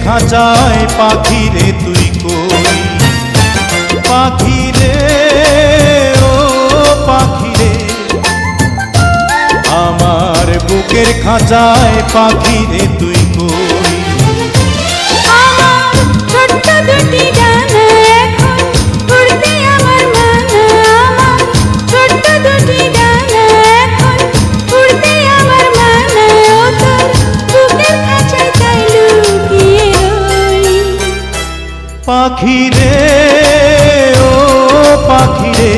খাঁচায় পাখি রে তুই কই, পাখি রে ও পাখি রে, আমার বুকের খাঁচায় পাখি রে তুই কই। আমার ছোট্ট দুটি ডানা এখন উড়তে আমার মানা, আমার ছোট্ট দুটি ডানা এখন উড়তে আমার মানা, ও তোর বুকের খাঁচায় তাই লুকিয়ে রই। পাখি রে ও পাখি রে,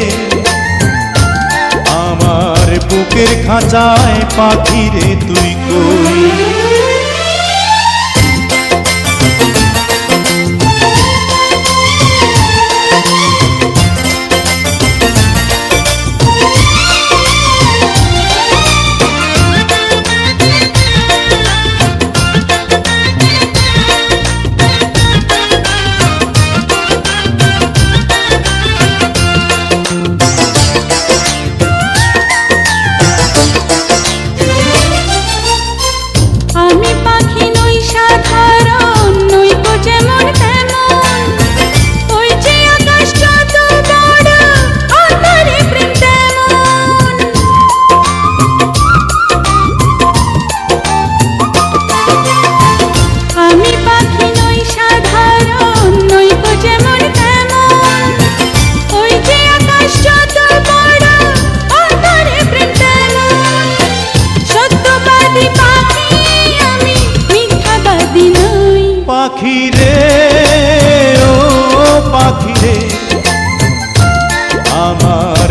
আমার বুকের খাঁচায় পাখি রে তুই কই। আমি পাখি নই সাধারণ, নই গো যেমন তেমন, ওই যে আকাশ যত বড় অন্তরে প্রেম তেমন। আমি পাখি নই সাধারণ, নই গো যেমন তেমন, ওই যে আকাশ যত বড় অন্তরে প্রেম তেমন। সত্যবাদী পাখি আমি, মিথ্যাবাদী নই। পাখি রে ও পাখি রে, আমার